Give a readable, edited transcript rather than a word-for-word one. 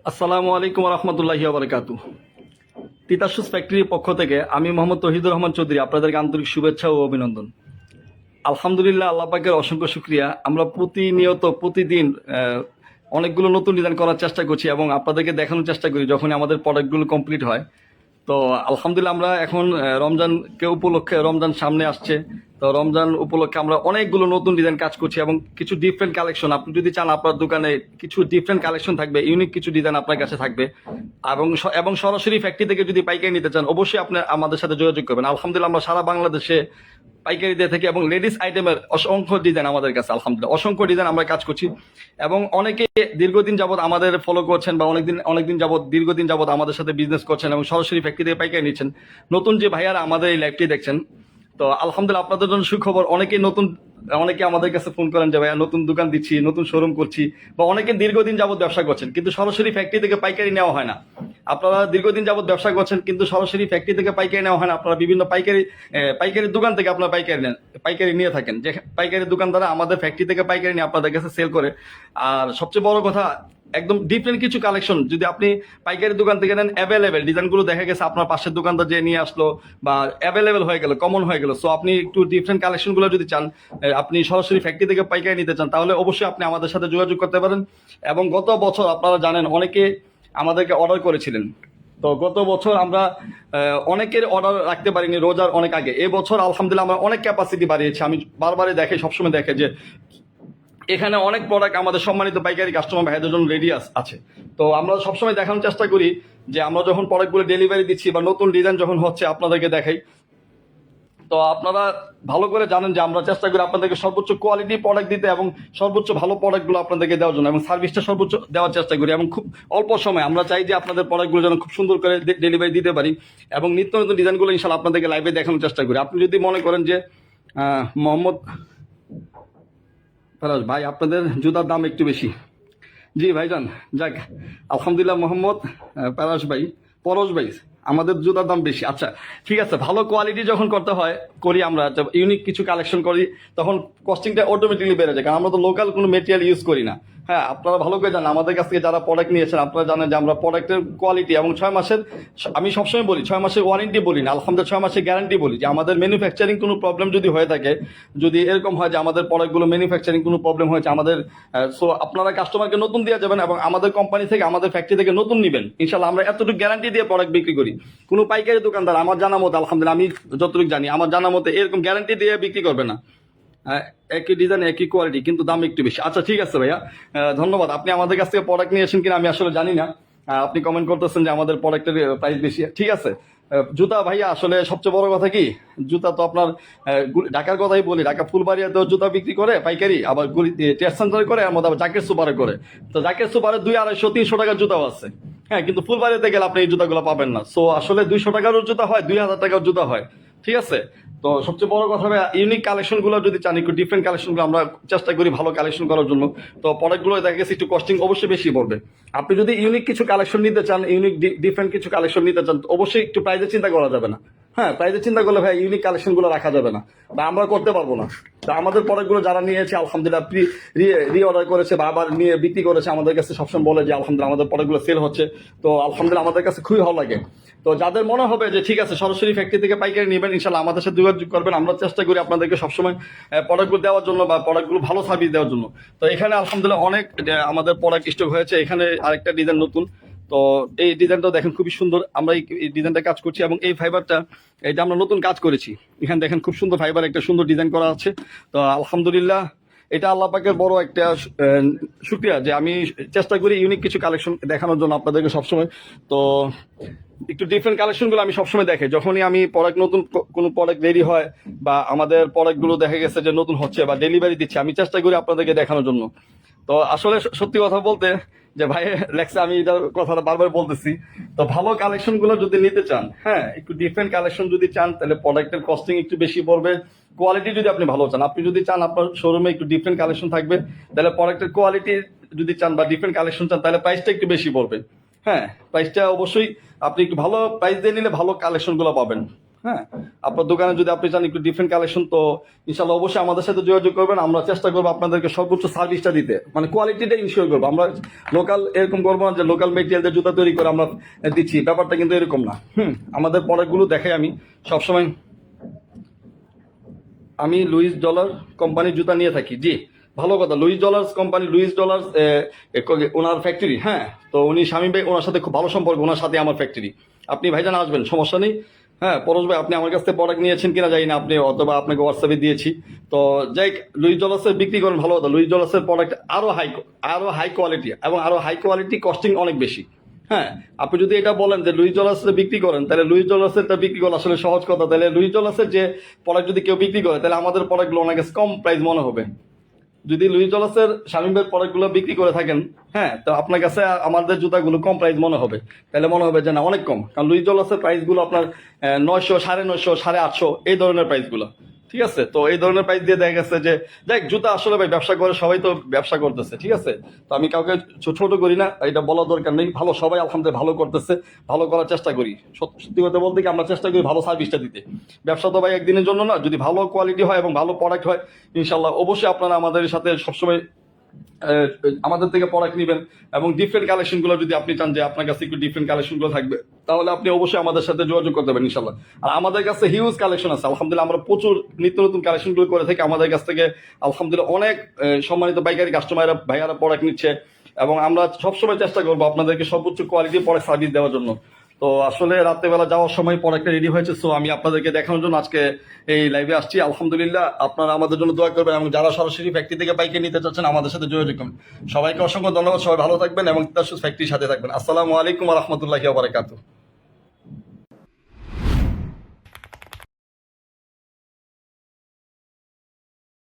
আসসালামু আলাইকুম রহমতুল্লাহি বারাকাতু। তিতাস ফ্যাক্টরির পক্ষ থেকে আমি মোহাম্মদ তহিদুর রহমান চৌধুরী আপনাদেরকে আন্তরিক শুভেচ্ছা ও অভিনন্দন। আলহামদুলিল্লাহ, আল্লাহ পাকের অসংখ্য শুক্রিয়া। আমরা প্রতিনিয়ত প্রতিদিন অনেকগুলো নতুন ডিজাইন করার চেষ্টা করছি এবং আপনাদেরকে দেখানোর চেষ্টা করি যখনই আমাদের প্রোডাক্টগুলো কমপ্লিট হয়। তো আলহামদুলিল্লাহ, আমরা এখন রমজানকে উপলক্ষে, রমজান সামনে আসছে, তো রমজান উপলক্ষে আমরা অনেকগুলো নতুন ডিজাইন কাজ করছি এবং কিছু ডিফারেন্ট কালেকশন, আপনি যদি চান আপনার দোকানে কিছু ডিফারেন্ট কালেকশন থাকবে, ইউনিক কিছু ডিজাইন আপনার কাছে থাকবে। এবং সরাসরি ফ্যাক্টরি থেকে যদি পাইকারি নিতে চান অবশ্যই আপনি আমাদের সাথে যোগাযোগ করবেন। আলহামদুলিল্লাহ, আমরা সারা বাংলাদেশে পাইকারি দিয়ে থাকি এবং লেডিস আইটেমের অসংখ্য ডিজাইন আমাদের কাছে, আলহামদুলিল্লাহ অসংখ্য ডিজাইন আমরা কাজ করছি। এবং অনেকে দীর্ঘদিন যাবত আমাদের ফলো করছেন বা অনেকদিন যাবত, দীর্ঘদিন যাবত আমাদের সাথে বিজনেস করছেন এবং সরাসরি ফ্যাক্টরি থেকে পাইকারি নিচ্ছেন। নতুন যে ভাইয়ারা আমাদের এই লাইভটি দেখছেন, তো আলহামদুলিল্লাহ আপনাদের জন্য সুখবর, অনেকে আমাদের কাছে ফোন করেন যে ভাইয়া নতুন দোকান দিচ্ছি, নতুন শোরুম করছি, বা অনেকে দীর্ঘদিন যাবত ব্যবসা করছেন কিন্তু সরাসরি ফ্যাক্টরি থেকে পাইকারি নেওয়া হয় না। আপনারা দীর্ঘদিন যাবত ব্যবসা করছেন কিন্তু সরাসরি ফ্যাক্টরি থেকে পাইকারি নেওয়া হয় না। আপনারা বিভিন্ন পাইকারি দোকান থেকে আপনারা পাইকারি নিয়ে থাকেন, যে পাইকারি দোকানদারা আমাদের ফ্যাক্টরি থেকে পাইকারি নিয়ে আপনাদের কাছে সেল করে। আর সবচেয়ে বড় কথা, একদম ডিফারেন্ট কিছু কালেকশন যদি আপনি পাইকারি দোকান থেকে নেন, অ্যাভেলেবেল ডিজাইনগুলো দেখা গেছে আপনার পাশের দোকানদার যে নিয়ে আসলো বা অ্যাভেলেবেল হয়ে গেল, কমন হয়ে গেল। সো আপনি একটু ডিফারেন্ট কালেকশনগুলো যদি চান, আপনি সরাসরি ফ্যাক্টরি থেকে পাইকারি নিতে চান, তাহলে অবশ্যই আপনি আমাদের সাথে যোগাযোগ করতে পারেন। এবং গত বছর আপনারা জানেন অনেকে আমাদেরকে অর্ডার করেছিলেন, তো গত বছর আমরা অনেকের অর্ডার রাখতে পারিনি রোজার অনেক আগে। এই বছর আলহামদুলিল্লাহ আমরা অনেক ক্যাপাসিটি বাড়িয়েছি। আমি বারবারই দেখে, সবসময় দেখে যে এখানে অনেক প্রোডাক্ট আমাদের সম্মানিত পাইকারি কাস্টমার ভাইদের জন্য রেডি আছে। তো আমরা সবসময় দেখানোর চেষ্টা করি যে আমরা যখন প্রোডাক্টগুলো ডেলিভারি দিচ্ছি বা নতুন ডিজাইন যখন হচ্ছে আপনাদেরকে দেখাই। তো আপনারা ভালো করে জানেন যে আমরা চেষ্টা করি আপনাদেরকে সর্বোচ্চ কোয়ালিটি প্রোডাক্ট দিতে এবং সর্বোচ্চ ভালো প্রোডাক্টগুলো আপনাদেরকে দেওয়ার জন্য, এবং সার্ভিসটা সর্বোচ্চ দেওয়ার চেষ্টা করি। এবং খুব অল্প সময় আমরা চাই যে আপনাদের প্রোডাক্টগুলো যেন খুব সুন্দর করে ডেলিভারি দিতে পারি এবং নিত্য নতুন ডিজাইনগুলো ইনশাল্লাহ আপনাদেরকে লাইভে দেখানোর চেষ্টা করি। আপনি যদি মনে করেন যে মোহাম্মদ ফরাজ ভাই, আপনাদের জুতার দাম একটু বেশি। জি ভাইজান, যাক আলহামদুলিল্লাহ, মোহাম্মদ পরশ ভাই, আমাদের জুতার দাম বেশি। আচ্ছা ঠিক আছে, ভালো কোয়ালিটি যখন করতে হয়, করি আমরা ইউনিক কিছু কালেকশন করি, তখন কস্টিংটা অটোমেটিকলি বেড়ে যায়, কারণ আমরা তো লোকাল কোনো মেটেরিয়াল ইউজ করি না। হ্যাঁ, আপনারা ভালো করে জানেন, আমাদের কাছ থেকে যারা প্রোডাক্ট নিয়েছেন আপনারা জানেন যে আমরা প্রোডাক্টের কোয়ালিটি এবং 6 মাসের, আমি সবসময় বলি 6 মাসের ওয়ারেন্টি বলি না, আলহামদুলিল্লাহ 6 মাসের গ্যারান্টি বলি। যে আমাদের ম্যানুফ্যাকচারিং কোনো প্রবলেম যদি হয়ে থাকে, যদি এরকম হয় যে আমাদের প্রোডাক্টগুলো ম্যানুফ্যাকচারিং কোনো প্রবলেম হয়েছে আমাদের, সো আপনারা কাস্টমারকে নতুন দিয়ে যাবেন এবং আমাদের কোম্পানি থেকে, আমাদের ফ্যাক্টরি থেকে নতুন নেবেন ইনশাল্লাহ। আমরা এতটুকু গ্যারান্টি দিয়ে প্রোডাক্ট বিক্রি করি। কোনো পাইকারি দোকানদার আমার জানা মতো, আলহামদুলিল্লাহ আমি যতটুকু জানি, আমার জানা মতো এরকম গ্যারান্টি দিয়ে বিক্রি করবে না। একই ডিজাইন একই কোয়ালিটি কিন্তু দাম একটু বেশি। আচ্ছা ঠিক আছে ভাইয়া, ধন্যবাদ। আপনি আমাদের কাছ থেকে প্রোডাক্ট নিয়েছেন কিনা আমি আসলে জানি না। আপনি কমেন্ট করতেছেন যে আমাদের প্রোডাক্টের প্রাইস বেশি, ঠিক আছে। জুতা ভাইয়া, আসলে সবচেয়ে বড় কথা কি, জুতা তো আপনার ঢাকার কথাই বলি, ঢাকা ফুলবাড়িয়াতেও জুতা বিক্রি করে পাইকারি, আবার টেস্ট সেন্টারে করে, আর মধ্যে আবার জাকের সুপারে করে। তো জাকের সুপারে 200-250-300 টাকার জুতাও আছে। হ্যাঁ, কিন্তু ফুলবাড়িতে গেলে আপনি এই জুতাগুলো পাবেন না। সো আসলে 200 টাকারও জুতা হয়, 2000 টাকার জুতা হয়, ঠিক আছে। তো সবচেয়ে বড় কথা হবে ইউনিক কালেকশনগুলো যদি চান, একটু ডিফারেন্ট কালেকশনগুলো আমরা চেষ্টা করি ভালো কালেকশন করার জন্য। তো প্রোডাক্টগুলো দেখা গেছে একটু কস্টিং অবশ্যই বেশি পড়বে। আপনি যদি ইউনিক কিছু কালেকশন নিতে চান, ইউনিক ডিফারেন্ট কিছু কালেকশন নিতে চান, অবশ্যই একটু প্রাইসের চিন্তা করা যাবে না। হ্যাঁ, প্রাইসের চিন্তা করলে ভাই ইউনিক কালেকশনগুলো রাখা যাবে না বা আমরা করতে পারবো না। তো আমাদের প্রোডাক্টগুলো যারা নিয়েছে আলহামদুলিল্লাহ, রি অর্ডার করেছে বা আবার নিয়ে বিক্রি করেছে, আমাদের কাছে সবসময় বলে যে আলহামদুলিল্লাহ আমাদের প্রোডাক্টগুলো সেল হচ্ছে। তো আলহামদুলিল্লাহ আমাদের কাছে খুবই ভালো লাগে। তো যাদের মনে হবে যে ঠিক আছে সরাসরি ফ্যাক্টরি থেকে পাইকারি নেবেন, ইনশাল্লাহ আমাদের সাথে যোগাযোগ করবেন। আমরা চেষ্টা করি আপনাদেরকে সবসময় প্রোডাক্টগুলো দেওয়ার জন্য বা প্রোডাক্টগুলো ভালো সার্ভিস দেওয়ার জন্য। তো এখানে আলহামদুলিল্লাহ অনেক আমাদের প্রোডাক্ট স্টক হয়েছে। এখানে আরেকটা ডিজাইন নতুন, তো এই ডিজাইনটা দেখেন খুবই সুন্দর। আমরা এই ডিজাইনটা কাজ করছি এবং এই ফাইবারটা, এটা আমরা নতুন কাজ করেছি। এখানে দেখেন খুব সুন্দর ফাইবার, একটা সুন্দর ডিজাইন করা আছে। তো আলহামদুলিল্লাহ এটা আল্লাহ পাকের বড় একটা শুকরিয়া যে আমি চেষ্টা করি ইউনিক কিছু কালেকশন দেখানোর জন্য আপনাদেরকে সবসময়। তো একটু ডিফারেন্ট কালেকশনগুলো আমি সবসময় দেখে, যখনই আমি প্রোডাক্ট নতুন কোনো প্রোডাক্ট রেডি হয় বা আমাদের প্রোডাক্টগুলো দেখা গেছে যে নতুন হচ্ছে বা ডেলিভারি দিচ্ছে, আমি চেষ্টা করি আপনাদেরকে দেখানোর জন্য। তো আসলে সত্যি কথা বলতে যে ভাই লেখছে, আমি এটা কথাটা বারবার বলতেছি। তো ভালো কালেকশনগুলো যদি নিতে চান, হ্যাঁ একটু ডিফারেন্ট কালেকশন যদি চান, তাহলে প্রোডাক্টের কস্টিং একটু বেশি পড়বে। কোয়ালিটি যদি আপনি ভালো চান, আপনি যদি চান আপনার শোরুমে একটু ডিফারেন্ট কালেকশন থাকবে, তাহলে প্রোডাক্টের কোয়ালিটি যদি চান বা ডিফারেন্ট কালেকশন চান, তাহলে প্রাইসটা একটু বেশি পড়বে। হ্যাঁ, প্রাইসটা অবশ্যই আপনি একটু ভালো প্রাইস দিয়ে নিলে ভালো কালেকশনগুলো পাবেন। হ্যাঁ, আপনার দোকানে যদি আপনি চান একটু ডিফারেন্ট কালেকশন, তো ইনশাল্লাহ অবশ্যই আমাদের সাথে যোগাযোগ করবেন। আমরা চেষ্টা করবো আপনাদেরকে সর্বোচ্চ সার্ভিসটা দিতে, মানে কোয়ালিটিটা ইনশিওর করবো। আমরা লোকাল এরকম করবো না যে লোকাল মেটেরিয়াল জুতা তৈরি করে আমরা দিচ্ছি, ব্যাপারটা কিন্তু এরকম না। আমাদের প্রোডাক্টগুলো দেখাই আমি সবসময়। আমি লুইস ডলার কোম্পানির জুতা নিয়ে থাকি। জি, ভালো কথা। Lewis Dollars company, Lewis Dollars ওনার ফ্যাক্টরি। হ্যাঁ, তো উনি শামীম ভাই, ওনার সাথে খুব ভালো সম্পর্ক, ওনার সাথে আমার ফ্যাক্টরি। আপনি ভাইজান আসবেন, সমস্যা নেই। হ্যাঁ পরশ ভাই, আপনি আমার কাছ থেকে প্রোডাক্ট নিয়েছেন কিনা জানি না, আপনি অথবা আপনাকে হোয়াটসঅ্যাপে দিয়েছি। তো যাই, লুইস ডলার্সের বিক্রি করেন, ভালো কথা। লুইস ডলার্সের প্রোডাক্ট আরো হাই কোয়ালিটি, এবং আরো হাই কোয়ালিটি, কস্টিং অনেক বেশি। হ্যাঁ, আপনি যদি এটা বলেন যে লুইস ডলার্সে বিক্রি করেন, তাহলে লুইস ডলার্সের বিক্রি করা আসলে সহজ কথা। তাহলে লুইস ডলার্সের যে প্রোডাক্ট যদি কেউ বিক্রি করে, তাহলে আমাদের প্রোডাক্টগুলো অনেক কম প্রাইস মনে হবে। যদি লুইস ডলার্সের শামীম ভাইয়ের প্রোডাক্টগুলো বিক্রি করে থাকেন, হ্যাঁ, তো আপনার কাছে আমাদের জুতাগুলো কম প্রাইস মনে হবে। তাহলে মনে হবে যে না, অনেক কম। কারণ লুইস ডলার্সের প্রাইসগুলো আপনার 900, 950, 850 এই ধরনের প্রাইসগুলো। ঠিক আছে, তো এই ধরনের প্রাইস দিয়ে দেখা গেছে যে দেখ, জুতা আসলে ভাই ব্যবসা করে, সবাই তো ব্যবসা করতেছে। ঠিক আছে, তো আমি কাউকে ছোট করি না, এটা বলার দরকার নেই। ভালো, সবাই আলহামদুলিল্লাহ ভালো করতেছে, ভালো করার চেষ্টা করি। সত্যি কথা বলতে কি, আমরা চেষ্টা করি ভালো সার্ভিসটা দিতে। ব্যবসা তো ভাই একদিনের জন্য না, যদি ভালো কোয়ালিটি হয় এবং ভালো প্রোডাক্ট হয়, ইনশাল্লাহ অবশ্যই আপনারা আমাদের সাথে সবসময় আমাদের থেকে প্রোডাক্ট নেবেন। এবং ডিফারেন্ট কালেকশনগুলো যদি আপনি চান যে আপনার কাছে একটু ডিফারেন্ট কালেকশনগুলো থাকবে, তাহলে আপনি অবশ্যই আমাদের সাথে যোগাযোগ করতে পারেন ইনশাল্লাহ। আর আমাদের কাছে হিউজ কালেকশন আছে আলহামদুলিল্লাহ। আমরা প্রচুর নিত্য নতুন কালেকশনগুলো করে থাকি। আমাদের কাছ থেকে আলহামদুলিল্লাহ অনেক সম্মানিত বাইকারি কাস্টমাররা, ভাইয়ারা প্রোডাক্ট নিচ্ছে। এবং আমরা সবসময় চেষ্টা করবো আপনাদেরকে সর্বোচ্চ কোয়ালিটি প্রোডাক্ট সার্ভিস দেওয়ার জন্য। তো আসলে রাত্রেবেলা যাওয়ার সময় প্রোডাক্টটা রেডি হয়েছে, সো আমি আপনাদেরকে দেখানোর জন্য আজকে এই লাইভে আসছি। আলহামদুলিল্লাহ, আপনারা আমাদের জন্য দোয়া করবেন, এবং যারা সরাসরি ফ্যাক্টরি থেকে বাইকে নিতে চাচ্ছেন আমাদের সাথে যোগাযোগ করুন। সবাইকে অসংখ্য ধন্যবাদ। সবাই ভালো থাকবেন এবং ফ্যাক্টরির সাথে থাকবেন। আসসালামু আলাইকুম ওয়া রাহমাতুল্লাহি ওয়া বারাকাতুহু।